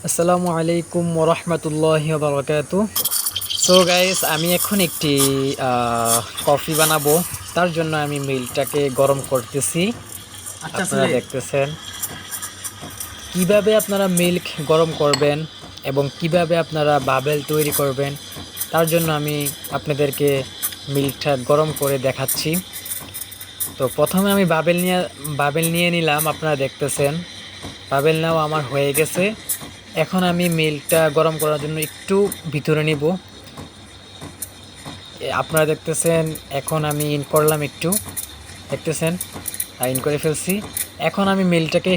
আসসালামু আলাইকুম ওরহমতুল্লাহি বারাকাতু। সো গাইস, আমি এখন একটি কফি বানাবো। তার জন্য আমি মিল্কটাকে গরম করতেছি। আচ্ছা আপনারা ছেলে। দেখতেছেন কিভাবে আপনারা মিল্ক গরম করবেন এবং কিভাবে আপনারা বাবেল তৈরি করবেন। তার জন্য আমি আপনাদেরকে মিল্কটা গরম করে দেখাচ্ছি। তো প্রথমে আমি বাবেল নিয়ে নিলাম। আপনারা দেখতেছেন বাবেল নেওয়া আমার হয়ে গেছে। এখন আমি মিল্কটা গরম করার জন্য একটু ভিতরে নিব। আপনারা দেখতেছেন এখন আমি ইন করলাম একটু, দেখতেছেন ইন করে ফেলছি। এখন আমি মিল্কটাকে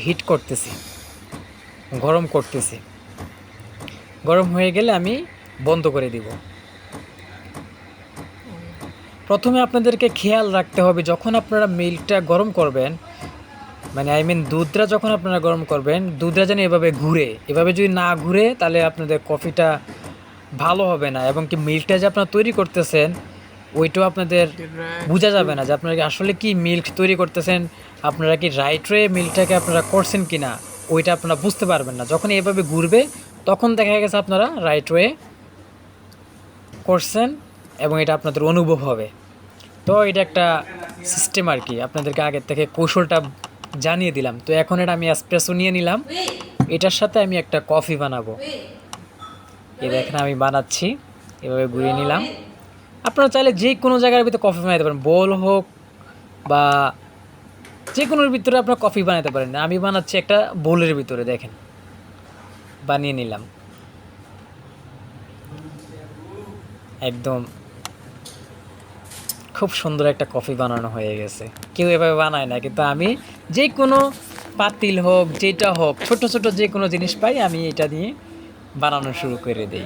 হিট করতেছি, গরম করতেছি। গরম হয়ে গেলে আমি বন্ধ করে দিব। প্রথমে আপনাদেরকে খেয়াল রাখতে হবে, যখন আপনারা মিল্কটা গরম করবেন, মানে দুধটা যখন আপনারা গরম করবেন, দুধটা যেন এভাবে ঘুরে। এভাবে যদি না ঘুরে তাহলে আপনাদের কফিটা ভালো হবে না, এবং কি মিল্কটা যে আপনারা তৈরি করতেছেন ওইটাও আপনাদের বোঝা যাবে না যে আপনারা কি আসলে কি মিল্ক তৈরি করতেছেন, আপনারা কি রাইট ওয়ে মিল্কটাকে আপনারা করছেন কি না, ওইটা আপনারা বুঝতে পারবেন না। যখন এভাবে ঘুরবে তখন দেখা গেছে আপনারা রাইট ওয়ে করছেন এবং এটা আপনাদের অনুভব হবে। তো এটা একটা সিস্টেম আর কি, আপনাদেরকে আগের থেকে কৌশলটা জানিয়ে দিলাম। তো এখন এটা আমি এসপ্রেসো নিয়ে নিলাম, এটার সাথে আমি একটা কফি বানাবো। এই দেখেন আমি বানাচ্ছি, এভাবে ঘুরিয়ে নিলাম। আপনারা চাইলে যে কোনো জায়গার ভিতরে কফি বানাতে পারেন, বোল হোক বা যে কোনোর ভিতরে আপনারা কফি বানাতে পারেন। আমি বানাচ্ছি একটা বোলের ভিতরে, দেখেন বানিয়ে নিলাম। একদম খুব সুন্দর একটা কফি বানানো হয়ে গেছে। কেউ এভাবে বানায় না, কিন্তু আমি যে কোনো পাতিল হোক যেটা হোক, ছোট ছোট যে কোনো জিনিস পাই আমি এটা দিয়ে বানানো শুরু করে দেই।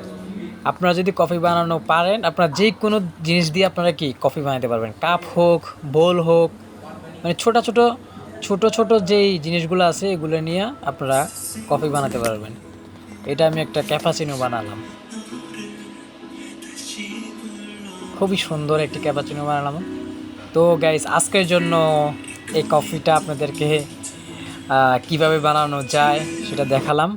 আপনারা যদি কফি বানানো পারেন, আপনারা যে কোনো জিনিস দিয়ে আপনারা কি কফি বানাতে পারবেন। কাপ হোক, বোল হোক, মানে ছোট ছোট ছোট ছোট যেই জিনিসগুলো আছে এগুলো নিয়ে আপনারা কফি বানাতে পারবেন। এটা আমি একটা ক্যাপাচিনো বানালাম, খুবই সুন্দর একটি ক্যাপাচিনো বানালাম। তো গাইস, আজকের জন্য এই কফিটা আপনাদেরকে কিভাবে বানানো যায় সেটা দেখালাম।